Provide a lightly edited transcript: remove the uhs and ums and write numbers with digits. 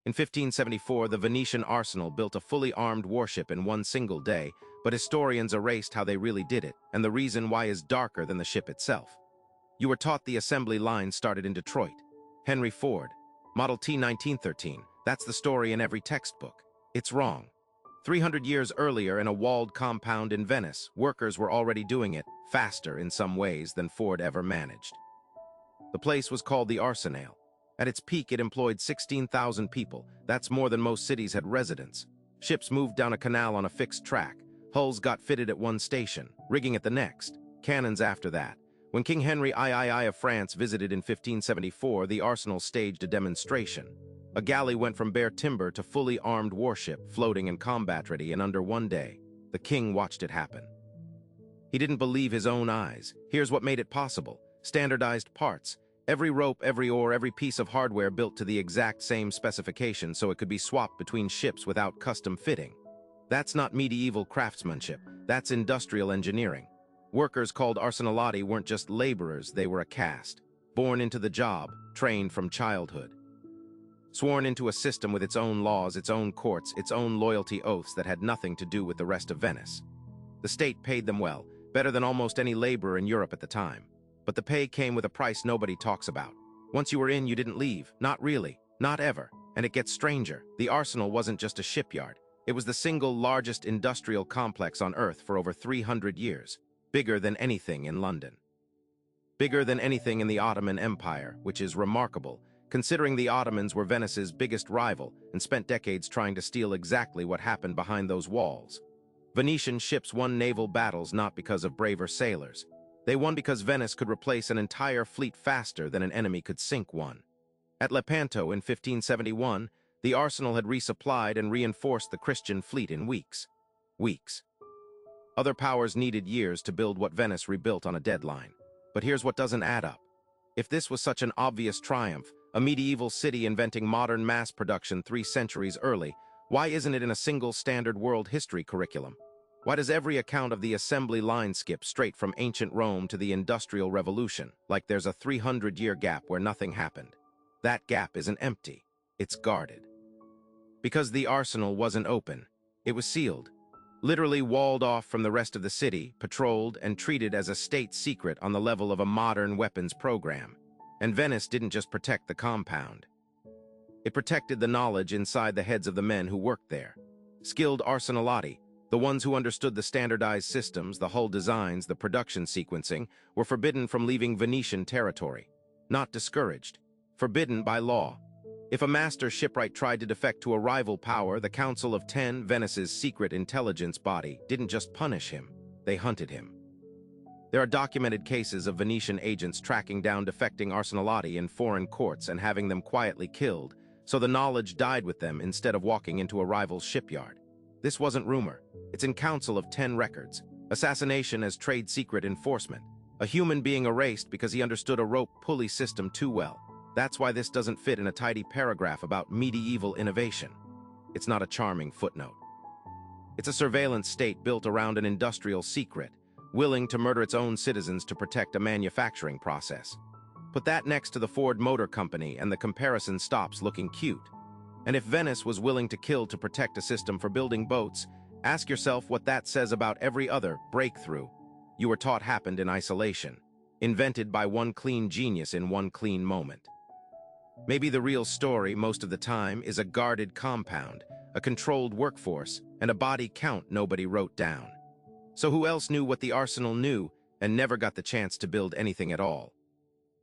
In 1574, the Venetian Arsenal built a fully armed warship in one single day, but historians erased how they really did it, and the reason why is darker than the ship itself. You were taught the assembly line started in Detroit. Henry Ford, Model T 1913, that's the story in every textbook. It's wrong. 300 years earlier, in a walled compound in Venice, workers were already doing it, faster in some ways than Ford ever managed. The place was called the Arsenale. At its peak, it employed 16,000 people. That's more than most cities had residents. Ships moved down a canal on a fixed track. Hulls got fitted at one station, rigging at the next, cannons after that. When King Henry III of France visited in 1574, the Arsenal staged a demonstration. A galley went from bare timber to fully armed warship, floating and combat-ready in under one day. The king watched it happen. He didn't believe his own eyes. Here's what made it possible. Standardized parts. Every rope, every oar, every piece of hardware built to the exact same specification so it could be swapped between ships without custom fitting. That's not medieval craftsmanship. That's industrial engineering. Workers called Arsenalati weren't just laborers, they were a caste. Born into the job, trained from childhood. Sworn into a system with its own laws, its own courts, its own loyalty oaths that had nothing to do with the rest of Venice. The state paid them well, better than almost any laborer in Europe at the time. But the pay came with a price nobody talks about. Once you were in, you didn't leave. Not really. Not ever. And it gets stranger. The Arsenal wasn't just a shipyard. It was the single largest industrial complex on Earth for over 300 years. Bigger than anything in London. Bigger than anything in the Ottoman Empire, which is remarkable, considering the Ottomans were Venice's biggest rival and spent decades trying to steal exactly what happened behind those walls. Venetian ships won naval battles not because of braver sailors. They won because Venice could replace an entire fleet faster than an enemy could sink one. At Lepanto in 1571, the Arsenal had resupplied and reinforced the Christian fleet in weeks. Other powers needed years to build what Venice rebuilt on a deadline. But here's what doesn't add up. If this was such an obvious triumph, a medieval city inventing modern mass production 3 centuries early, why isn't it in a single standard world history curriculum? Why does every account of the assembly line skip straight from ancient Rome to the Industrial Revolution, like there's a 300-year gap where nothing happened? That gap isn't empty, it's guarded. Because the Arsenal wasn't open, it was sealed. Literally walled off from the rest of the city, patrolled, and treated as a state secret on the level of a modern weapons program. And Venice didn't just protect the compound. It protected the knowledge inside the heads of the men who worked there. Skilled Arsenalati, the ones who understood the standardized systems, the hull designs, the production sequencing, were forbidden from leaving Venetian territory. Not discouraged. Forbidden by law. If a master shipwright tried to defect to a rival power, the Council of 10, Venice's secret intelligence body, didn't just punish him, they hunted him. There are documented cases of Venetian agents tracking down defecting Arsenalati in foreign courts and having them quietly killed, so the knowledge died with them instead of walking into a rival's shipyard. This wasn't rumor. It's in Council of 10 records. Assassination as trade secret enforcement. A human being erased because he understood a rope pulley system too well. That's why this doesn't fit in a tidy paragraph about medieval innovation. It's not a charming footnote. It's a surveillance state built around an industrial secret, willing to murder its own citizens to protect a manufacturing process. Put that next to the Ford Motor Company and the comparison stops looking cute. And if Venice was willing to kill to protect a system for building boats, ask yourself what that says about every other breakthrough you were taught happened in isolation, invented by one clean genius in one clean moment. Maybe the real story, most of the time, is a guarded compound, a controlled workforce, and a body count nobody wrote down. So who else knew what the Arsenal knew and never got the chance to build anything at all?